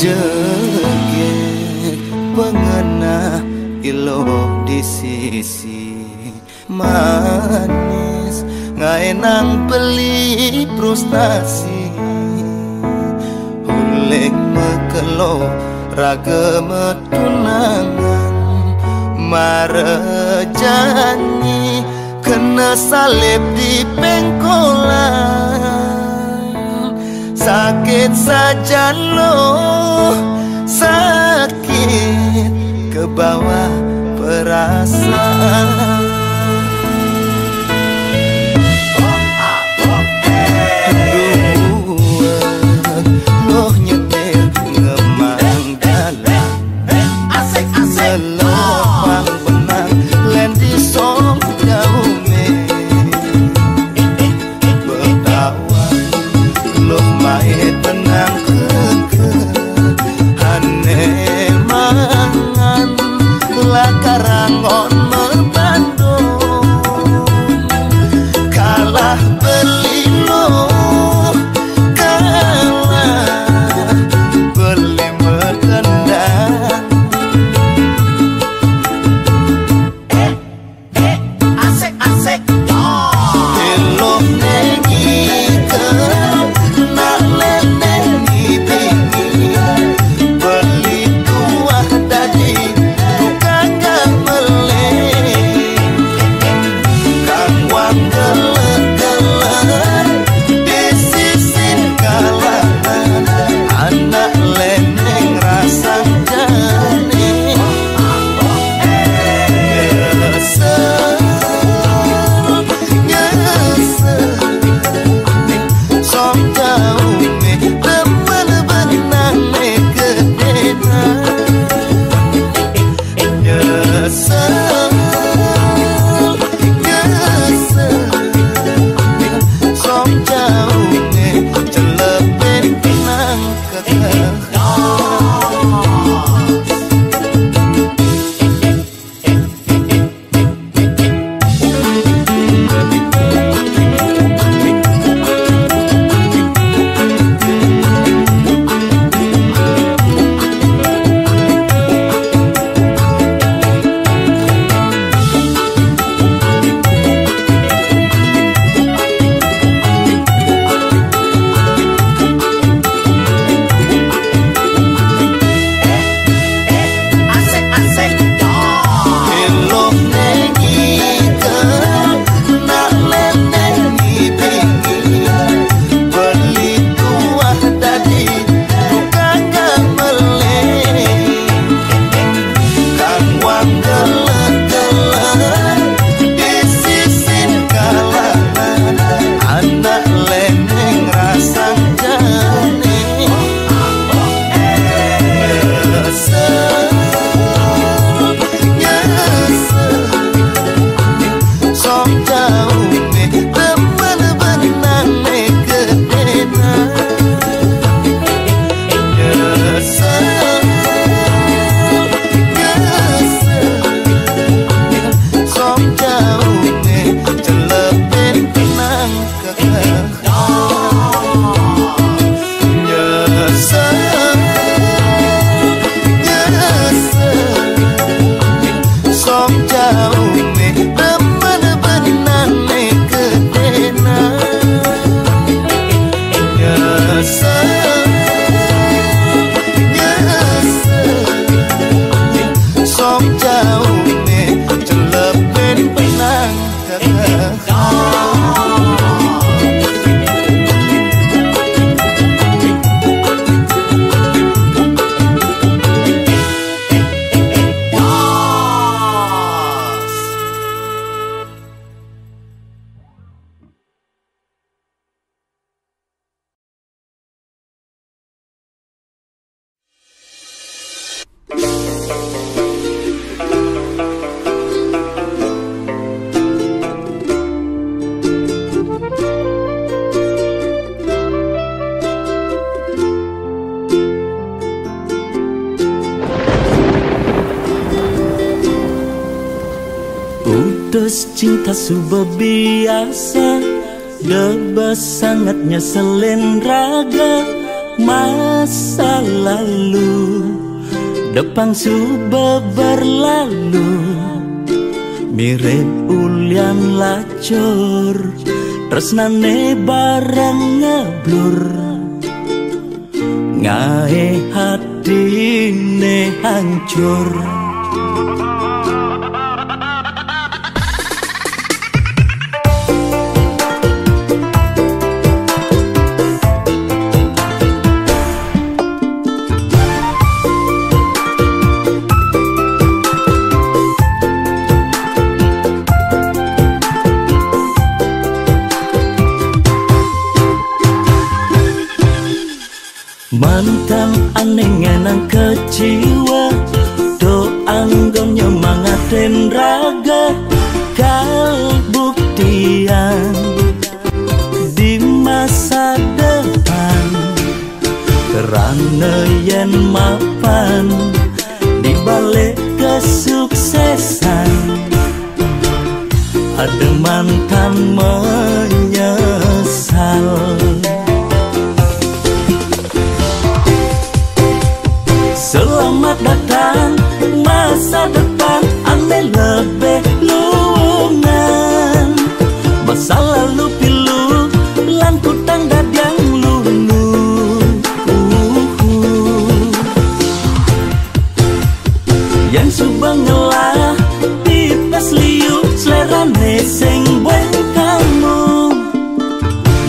Jegek pengena ilo di sisi manis ngaenang beli frustasi hulek mekelo raga metunangan marejani kena salib di pengkolan sakit saja loh sakit ke bawah perasaan loh nyetir ngemang dalam selepang benang len di song daume betawa loh main tenang ke hane mangan lakarangon membandung kalah beli loh kalah beli metendang asik elok nengi ke nak lenengi bingi beli tuah dadi tukang gameleng kang wang gelek-gelek disisin kalangan anak leneng rasang jane nyesel som jauh me temen benang me gedena nyesel som jauh me celepin benang kekeh elok nengi ke nak lenengi bingi beli tuah dadi tukang gameleng kang wang gelek-gelek disisin kalangan anak leneng rasang jane nyesel som jauh me temen benang me gedena nyesel som jauh me celepin benang kekeh nyesel som jauh me temen benang me gedena nyesel som jauh me celepin benang kekeh Putus cinta sudah biasa, debas sangatnya selen raga, masa lalu depan sudah berlalu, mirip ulian lacur, tresnane bareng ngeblur, ngae hatine hancur. Mantan aneh ngenang kecewa, do anggon nyemangatin raga, kal buktian di masa depan. Kerana yen mapan di balik kesuksesan, ada mantan menyesal. Selamat datang masa depan, ane lebih luangan. Masa lalu pilu lan kutang dadang lunu. Yang subang ngelah pipes liu, selerane sing bueng kamu.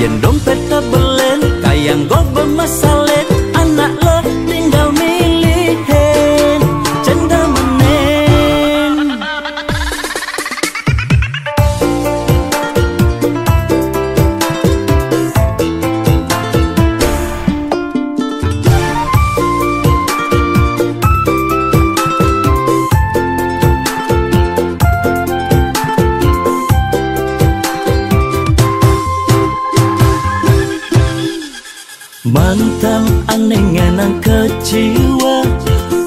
Yang dompet tabelen kayang go bermasalet, anak lo tinggal milihin cenda menen. Mantan aneh ngenang kecewa,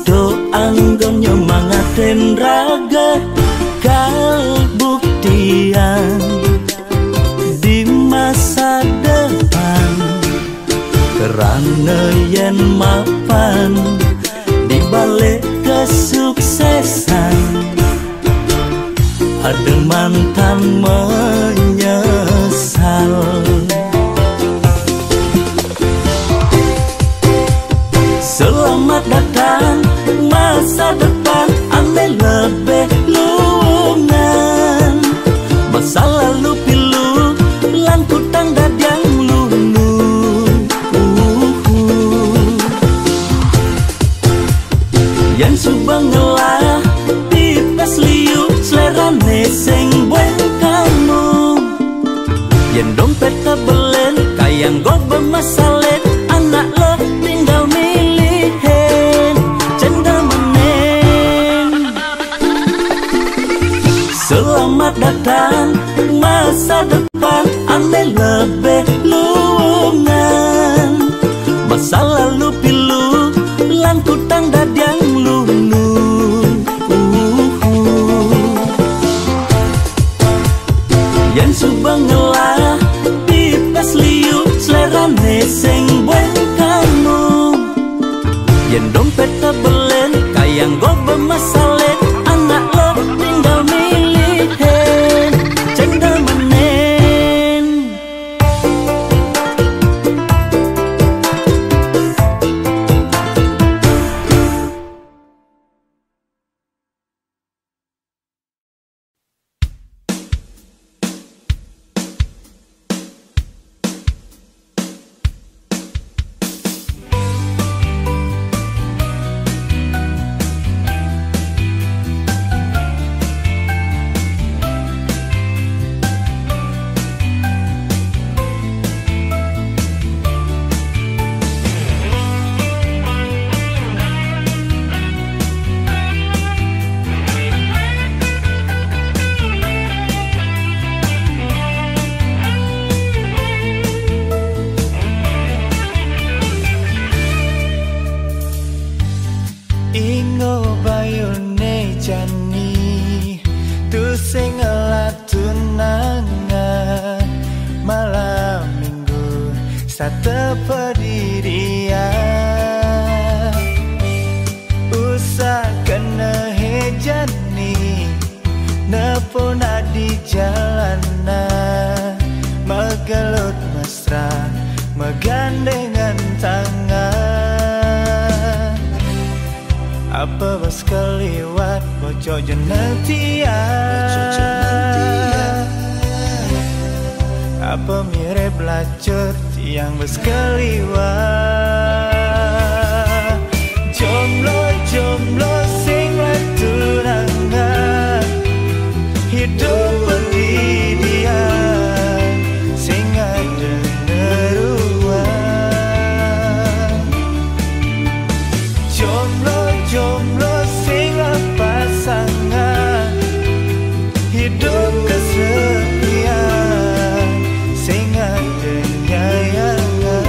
do anggon nyemangatin raga, kal buktian di masa depan. Kerana yen mapan di balik kesuksesan, ada mantan menyesal. Selamat datang masa depan, ane lebih luangan. Masa lalu pilu lan kutang dadang lunu. Yang subang ngelah pipes liu, selerane sing bueng kamu. Yang dompet tabelen kayang go bermasalet, anak lo tinggal milihin cenda menen. Selamat datang masa depan, ane lebih luangan. Masa lalu pilu lan kutang dadang lunu. Yang subang ngelah pipes liu, selerane sing bueng kamu. Yang dompet tabelen kayang go bermasalet, anak lo tinggal milihin cenda menen. Ingo bayone jani tu sing tunangan malam minggu sate pendirian. Apa bas keliwat bocok jenetia, apa mirip belajar tiang bas keliwat. Jomblo sing tunangan, hidup pendidikan sing ada neruan. Jomblo sing pasangan, hidup kesepian sing ada nyayangan.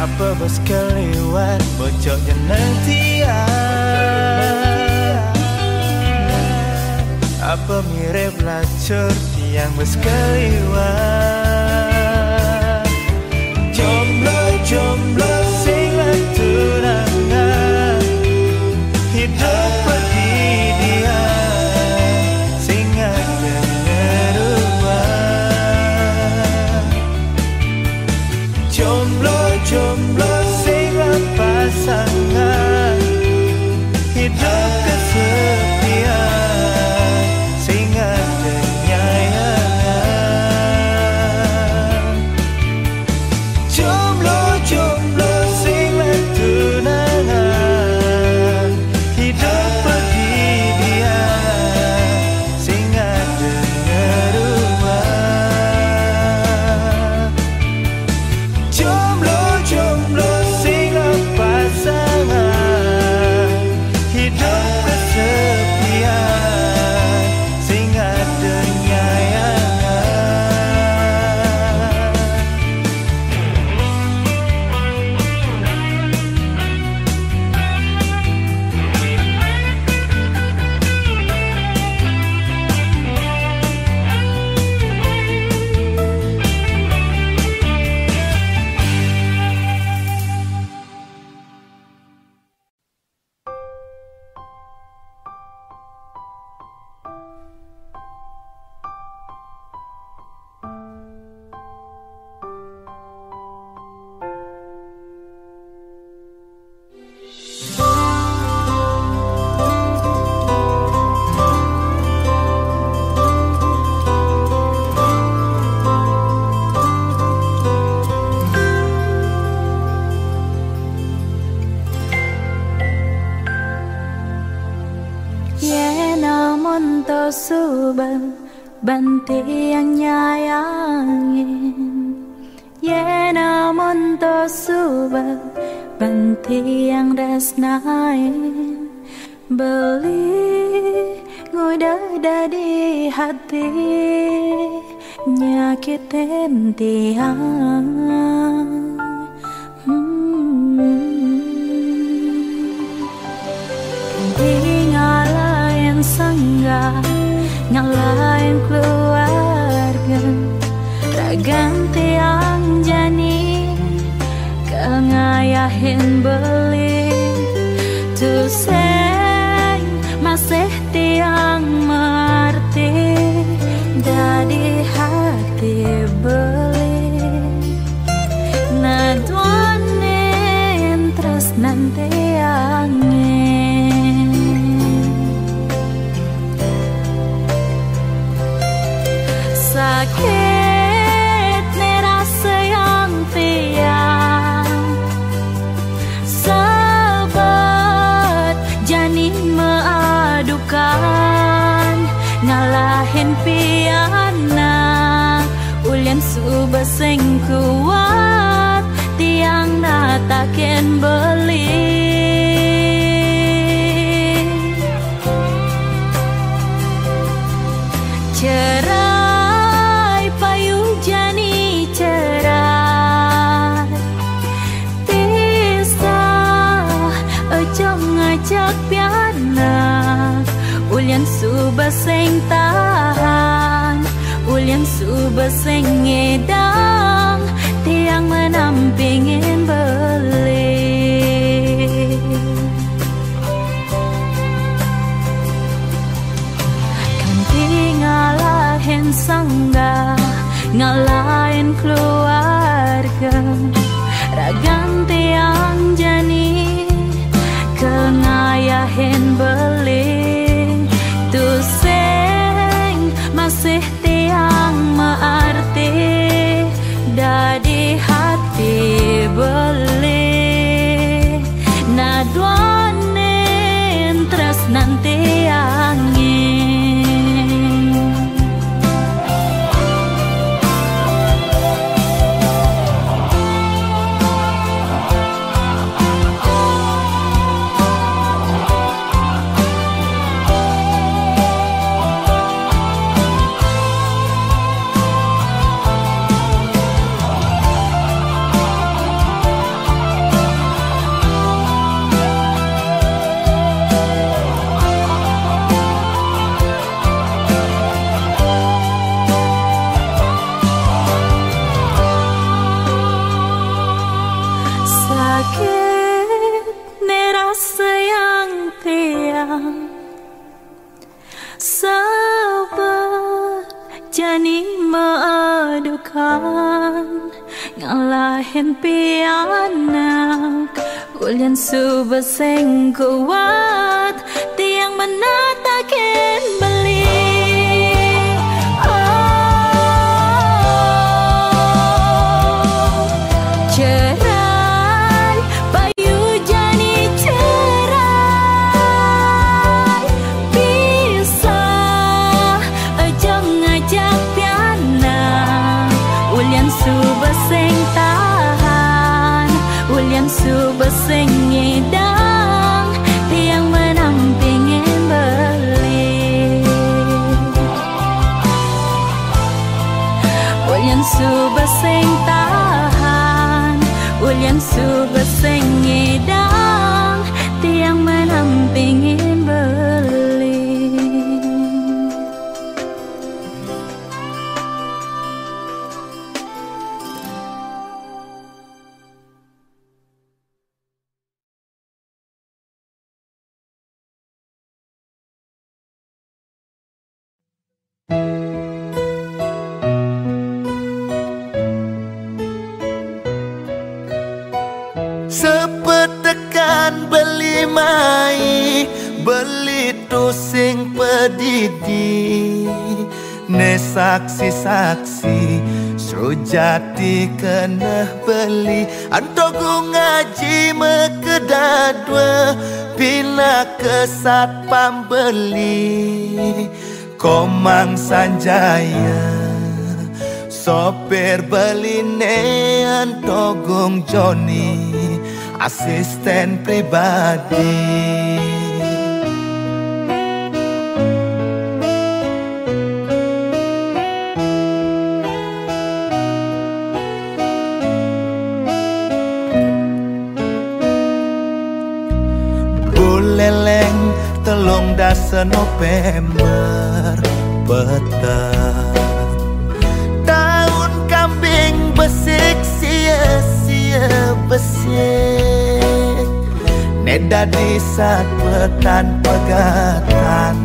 Apa bos keliwat bocok jenetia, apa mirip lacur tiang bos keliwat. Jomblo sing tunangan, hidup pendidikan sing ada neruan. Jomblo sing pasangan, hidup kesepian sing ada nyayangan. Jomblo sing tunangan, hidup pendidikan sing ada neruan. Jomblo sing pasangan, hidup kesepian sing ada nyayangan. Subang banti yang nyayangin, namun to subang banti yang resnain. Beli ngudah di hati, nyakitin tiang. Ngalahin sangga, ngalahin keluarga, raganti yang jani, kengayahin beli. Tuseng masih tiang mengerti, dari hati beli. Naduanin terus nanti angin. Sakit nih rasa yang tiang, sahabat jani mengadukan, ngalahin piana ulian subaseng kuat, tiang natakin beli. Cerai payu jani cerai, jani maadukan ngalahin pianak ulyan subaseng kuat tiang menatakin beli. Cerai payu jani cerai pisah ejong ngajak piana ulyan subaseng tahan ulyan subaseng ngedang tiang menang pingin beli ulyan subaseng tahan ulyan subaseng ngedang tiang menang pingin beli. Sepetekan beli mai beli tusing pedidi ne saksi-saksi sujati kena beli antogu ngaji mekedadwa pina kesat pambeli komang sanjaya sopir beli nean togung Joni asisten pribadi. Buleleng telung dasa November petang tahun kambing besik sia-sia besik neda di saat petan pegatan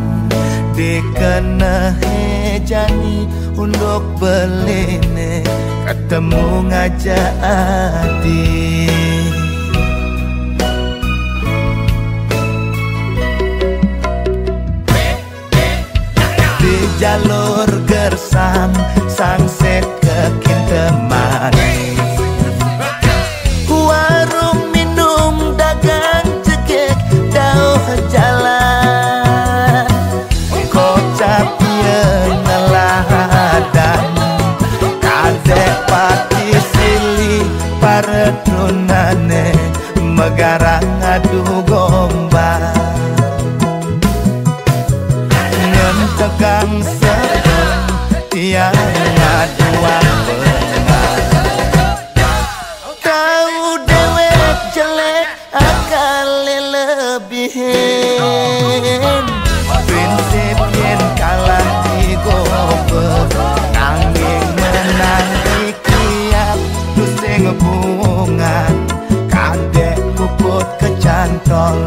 dikena hejani untuk beline ketemu ngajak adik. Di jalur gersam sangset ke kintemani warung minum dagang cekik dauh jalan kocap yang ngeladan kadek pati sili paretunane megarang adu gombal tegang sebelum tiang ngaduan bengar tahu dewek jelek akal lebihin prinsip yen kalah digober nanging menang ikhtiar tusing bungan kadek puput kecantol.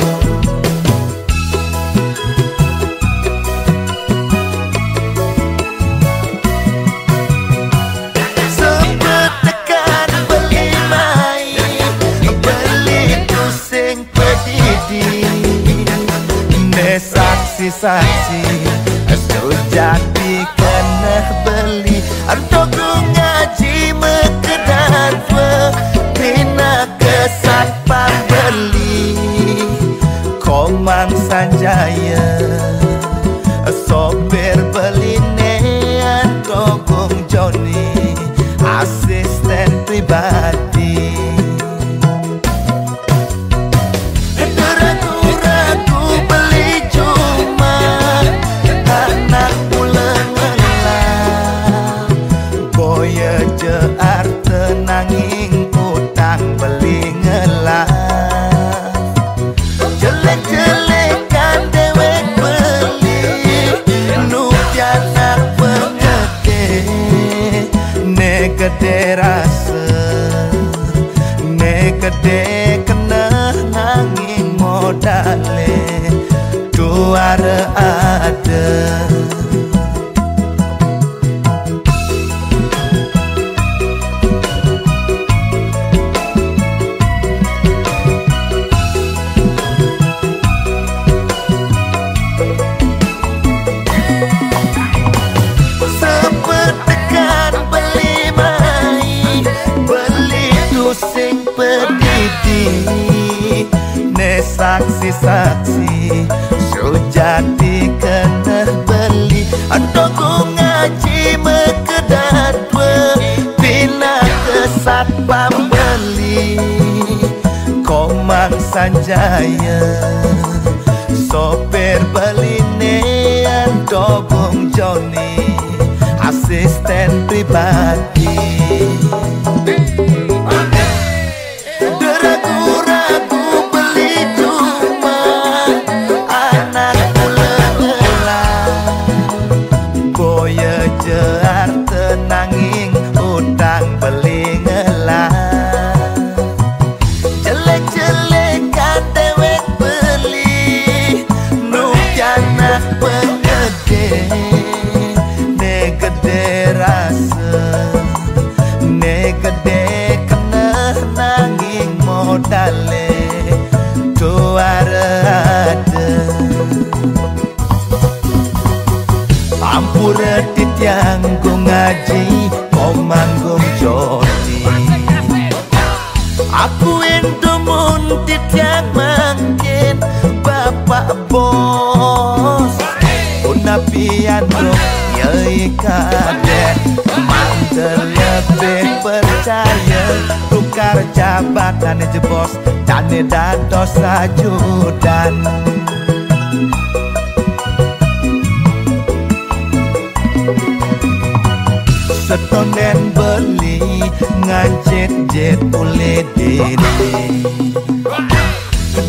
Saksi sujati kena beli antogu ngaji mekedan pina kesat pambeli komang sanjaya sopir beli nean togung Joni asisten pribadi. Nanging utang beli ngelak jelek-jelekan dewek beli nukian nak pengete ne gede rasa ne gede kena nanging modale tuara ada sing pedidi ne saksi-saksi sujati kena beli Andoku ngaji mekedat bina kesat pambeli Komang Sanjaya sopir beline Andogong Joni asisten pribadi Deragu-ragu beli cuma anak ulang boya jear tenanging utang beli ngelang jelek-jelekan dewek beli nukianak penggede ne gede rasa ne gede kena nanging modale tuara ada ampura titiang ku ngaji komanggung jodi aku endomun titiang mangkin bapak bos unapian bro yai kadek mantel lebih percaya tukar jabatan jebos dan dados ajudan setonden beli ngajet-jet ule dene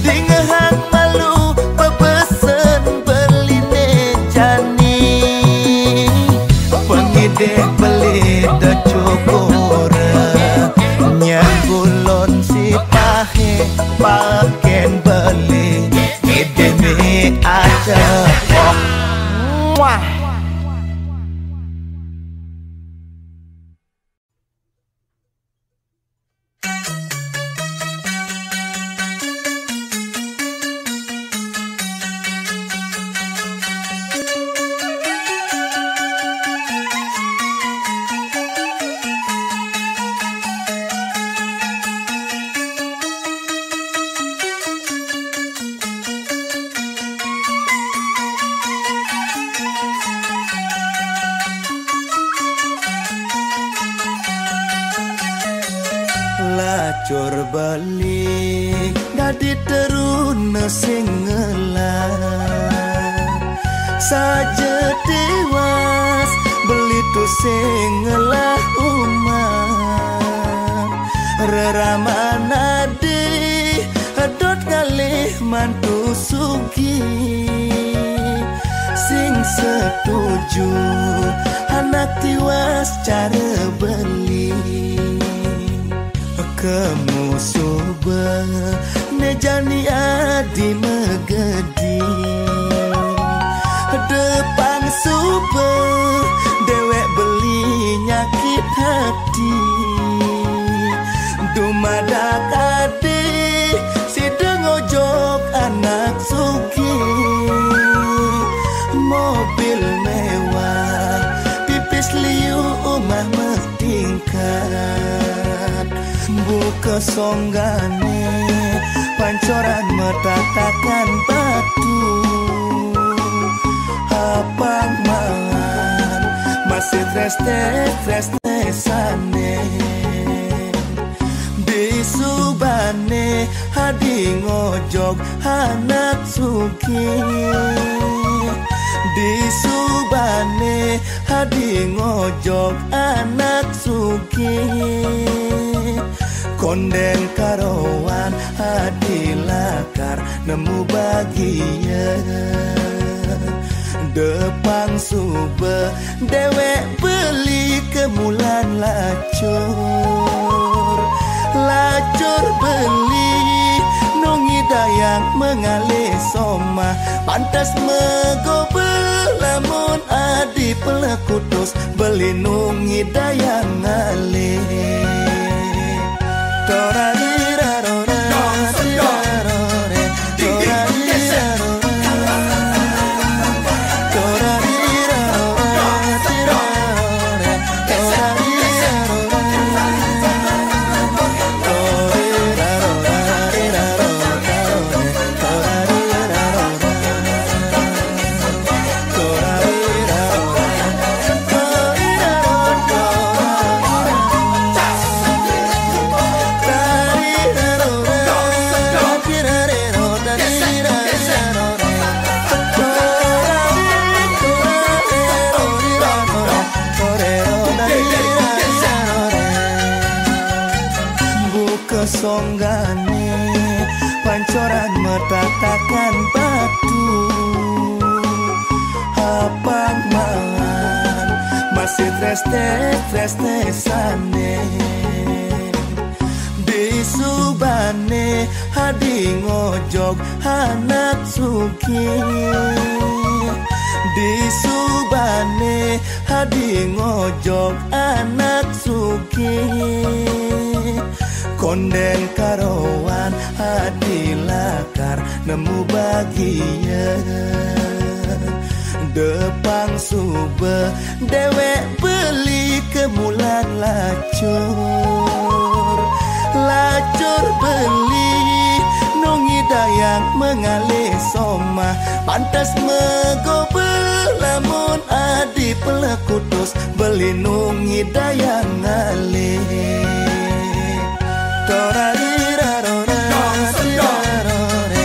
dingehang malu bebesen beline jani pengidek beli decukur nyanggulon si pahe paken beli idemi aja kok wah lacur balik dadi teruna sing ngelar saja tewas beli tu sing ngelah umat reraman ade adot kalih mantu sugi sing setuju anak tiwas cara beli kemusuh nejani adi megedi depan super dewek beli nyakit hati dumadak adi si dengojok anak suki mobil mewah pipis liu umah metingkat buka songgane pancoran metatakan batu apang mangan masih tres-tresane bisubane hadi ngojok anak suki disubane hadi ngojok anak suki konden karowan hadi lakar nemu bagia depang sube dewek beli kemulan lacur beli nungi dayang mengalih soma pantas megobel lamun adi pelekutus beli nungi dayang ngalih songgane pancoran metatakan batu apang mangan masih tresne di subane hadi ngojok anak suki di subane hadi ngojok anak suki konden karowan hadi lakar nemu bahagia depang sube dewek beli kemulan lacur beli nungi dayang mengalih soma pantas megobel lamun adi pelekutus beli nungi dayang ngalih torarirarora tirarore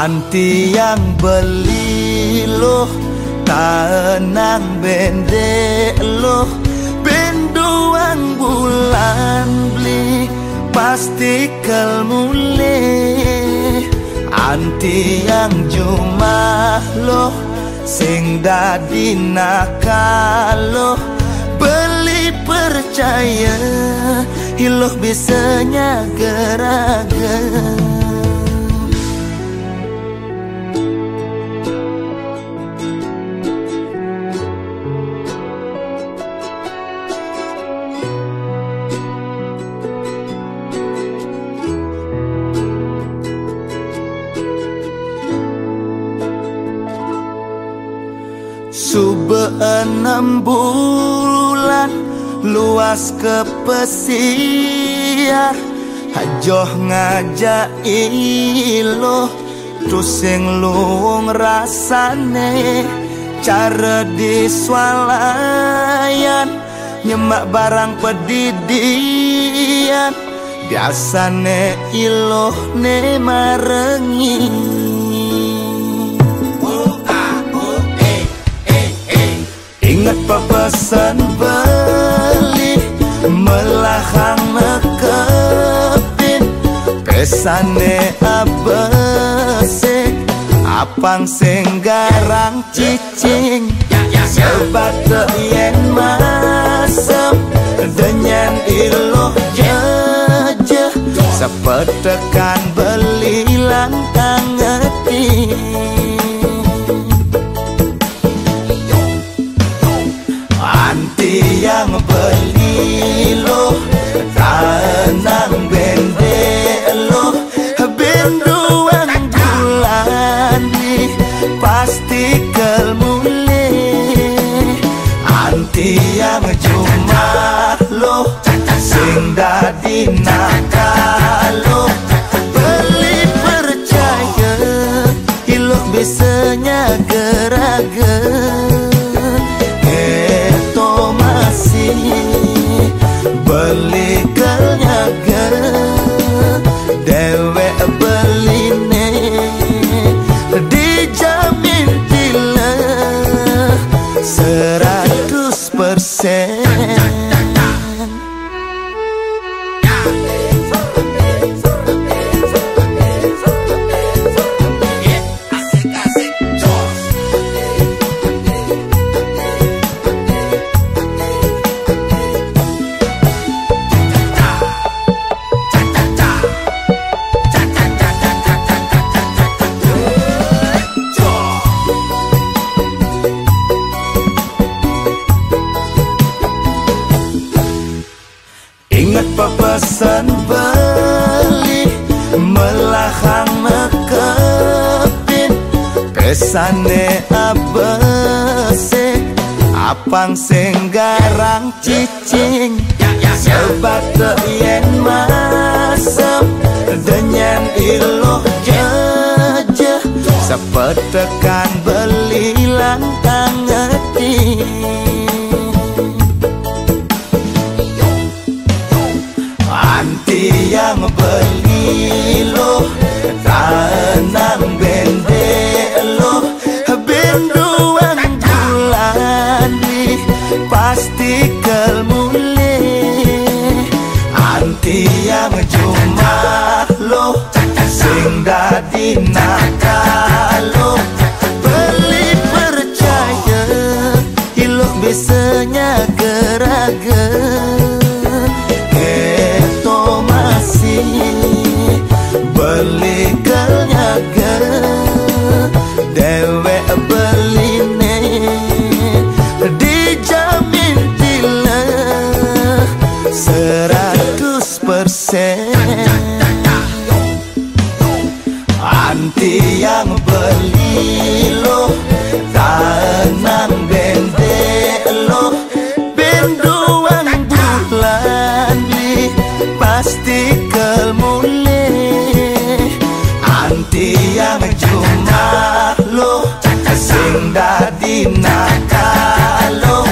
anti yang beli loh tanang bende loh benduang bulan beli pasti kelmule anti yang jumah loh sing dadi nakal beli percaya iloh bisanya geraga Sube 6 bulan luas ke pesiar hajoh ngajak iloh terus sing luung rasane cara diswalayan nyemak barang pedidian biasane iloh ne marengi ingat pepesan beli melahang nekepin pesane abesek apang senggarang cicing sebat yen masem denyan iloh jeje sepetekan beli lantang ngeti anti yang beli loh tanang bende loh benduang bulan nih pasti kelmule anti yang cuma loh sing dadi nakal loh beli percaya iloh bisanya geraga beli kelnyaga dewek beli belakang mekepin pesane abese apang sing garang cicing sebat yen masem denyen iloh jeje sepetekan beli lantang ngeti anti yang beli loh tanang bende loh benduan bulan di pasti kelmule anti yang cuma loh sing dadi nakalo beli percaya iloh biasanya geragen keto masih beli kelnyaga dewe beline dijamin tilah 100%. Anti yang beli loh tanang bende loh benduan bulan di pasti kelmule anti yang cuma loh sing dadi nakalo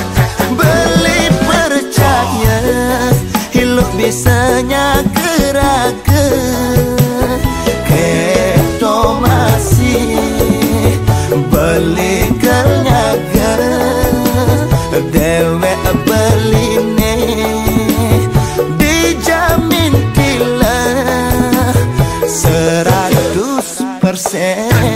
beli percaya hilup bisanya gerakan keto masih beli kelnyaga dewe beline dijamin tilah 100%.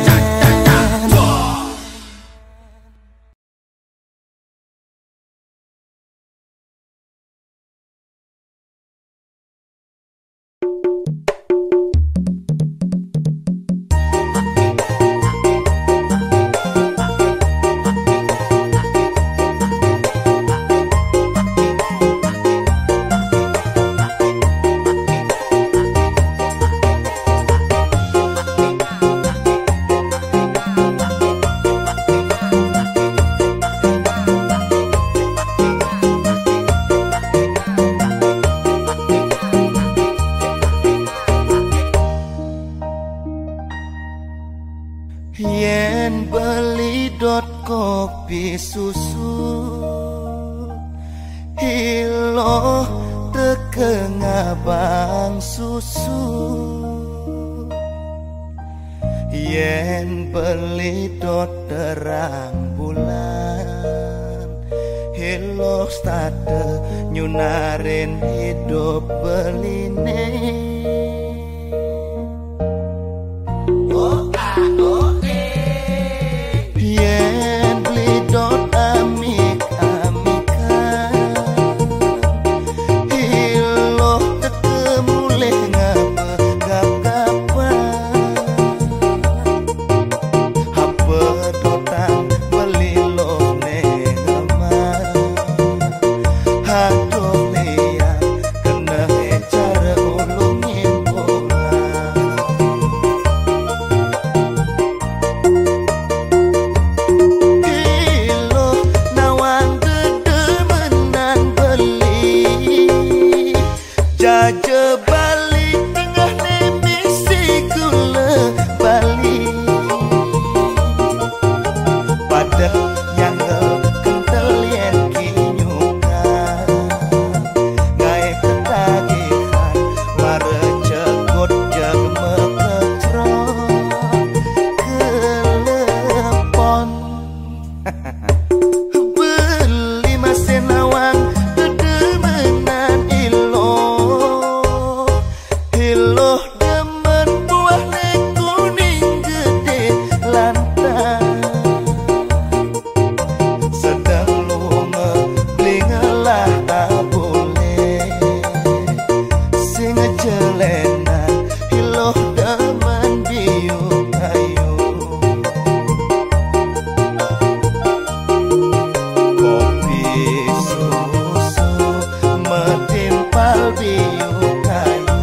Yen beli kopi susu hilo tekeng abang susu yen beli terang bulan hilo stade nyunarin hidup beline yen beli amik-amikan hilo tekemuleh ngabegap-gapan apa dotang beli lo nengaman haduh liang kena cara ulungin bola Jaja Bali tengah nemisi gula Bali pada yang kental yang kinyukan gaya ketagihan marecegot jag meketron kelepon beli masin awang dedemenan Iloh demen buah kuning gede lantang sedang lunga blingelah tak boleh sing jelenan iloh demen biung ayu kopi susu metimpal biung ayu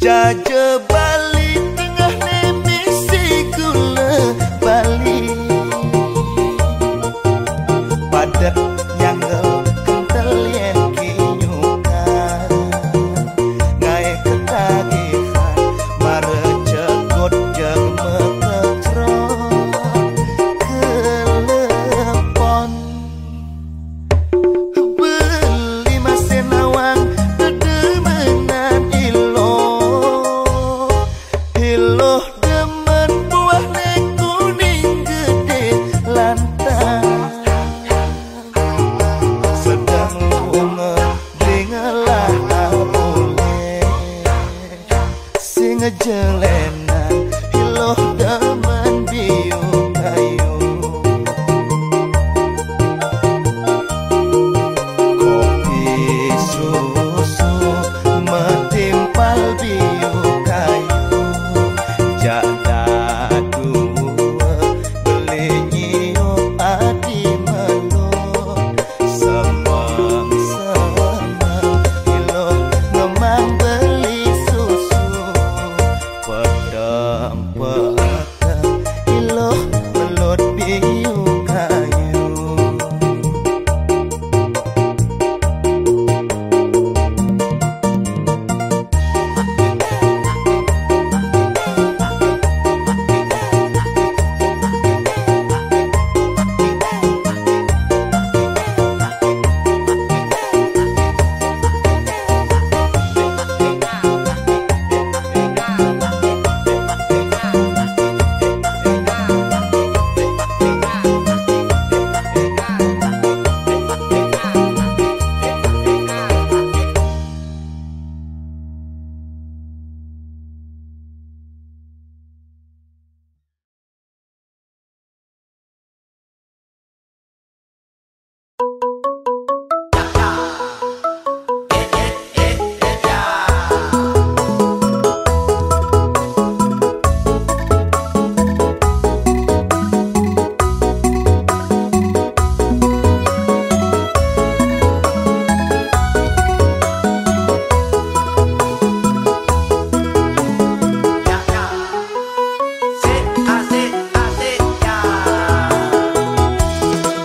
Jaja Bali tengah nemisi gula Bali padat nyanggel kental yen kinyukan ngae ketagihan marejegot jeg mekecron kelepon beli masen awang dedemenan iloh demen buah nek kuning gede lantang sedang bunga dengelah boleh sing jelenan iloh demen biung kayu kopi susu metimpal biung kayu jada dua beli nyiup adi melon semang iloh ngemang beli susu pedem iloh melut biung kayu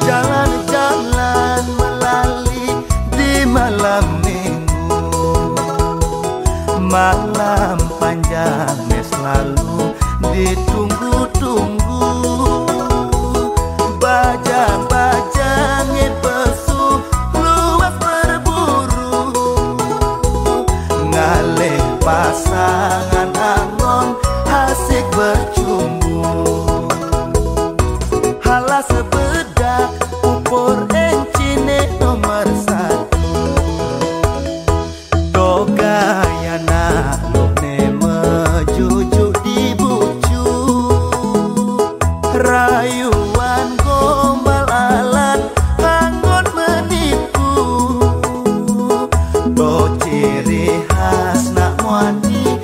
Jalan-jalan melali di malam minggu malam panjang selalu ditunggu-tunggu bajang-bajang pesu luas berburu ngalih pasangan angon asik bercumbu hala sepeda upur encine nomor satu dogayana lune mejujuk di bucu rayuan gombal alat angon menipu do ciri khas nak muani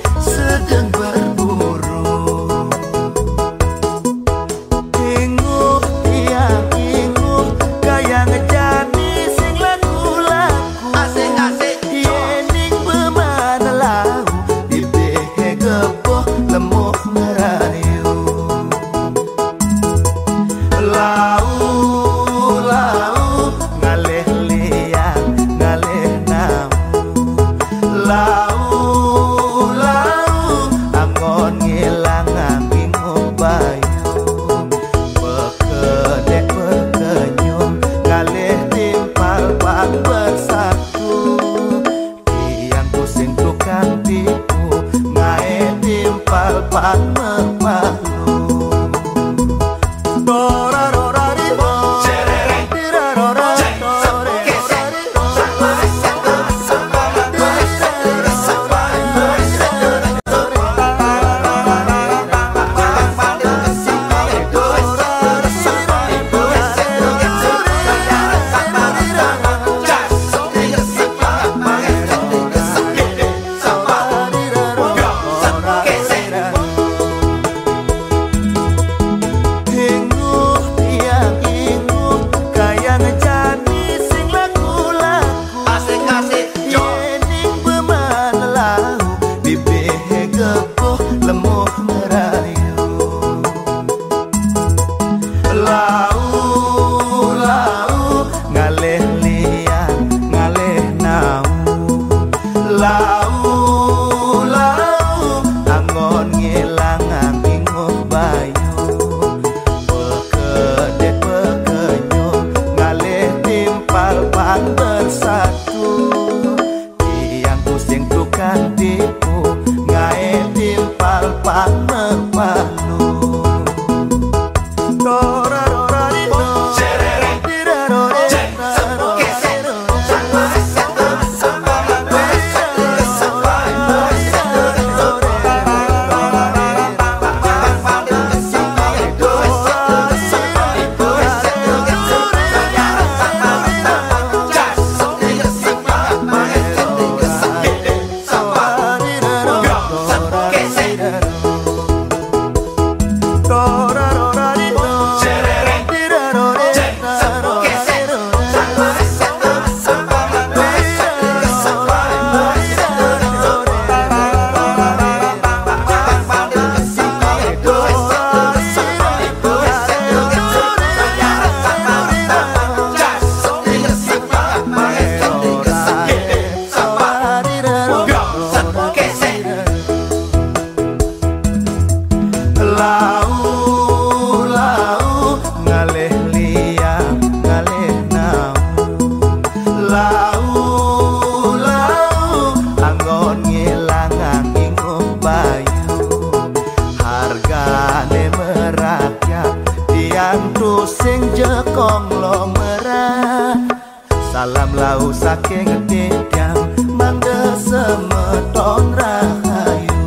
salam lau saking dedang mangga semeton rahayu.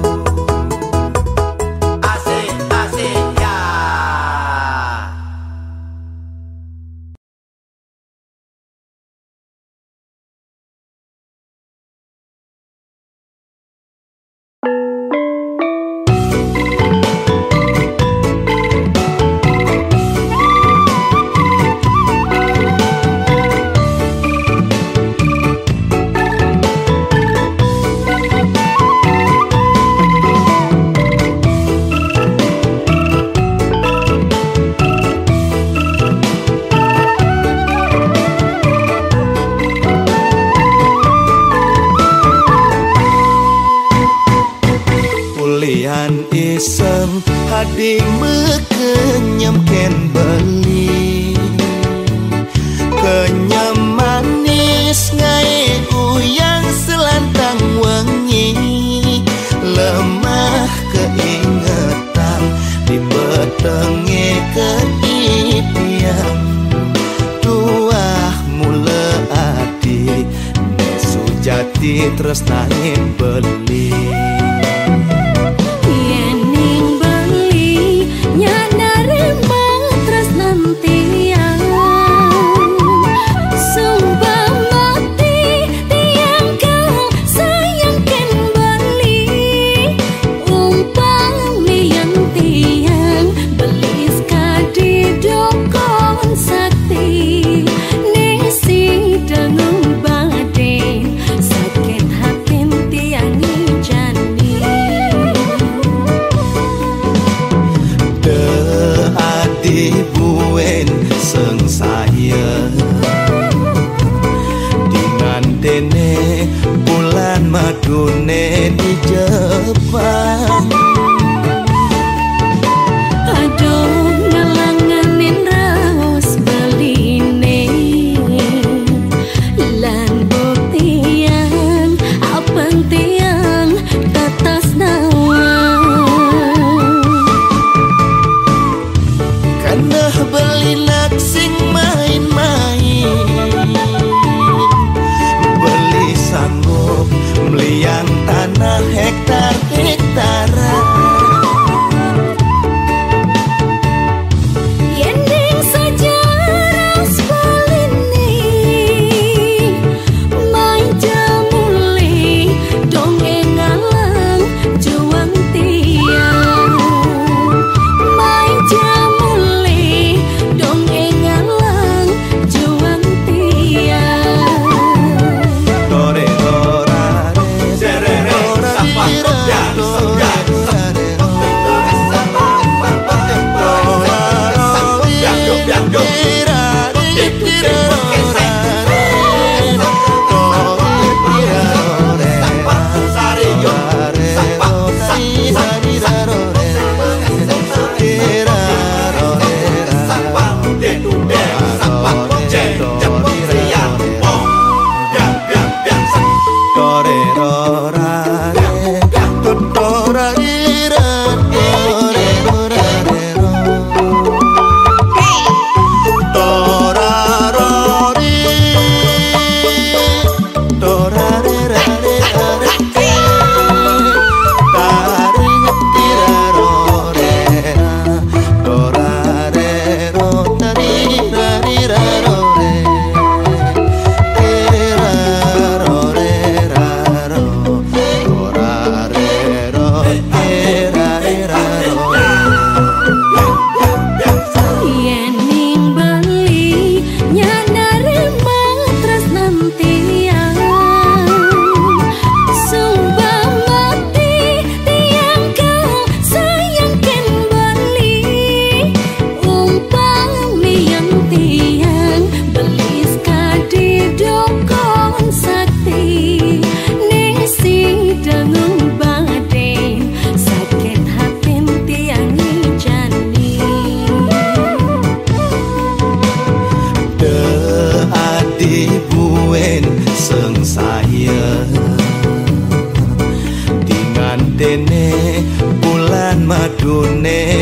Asik asik ya. Iseng hadi mekenyem ken beli kenyem manis ngai uyang selantang wengi lemah keingetan di petenge keipian tuah mula adi nesu jati tresnain beli. Madune di Jepang aduh ngalanganin raos beline lan buktian apeng tiang tatas nawa karena beli naksing main-main beli sanggup meliang tanah hektar-hektaran yending saja raos beline main jamuli dong engalang juang tiang main jamuli dong engalang juang tiang dore dene bulan madune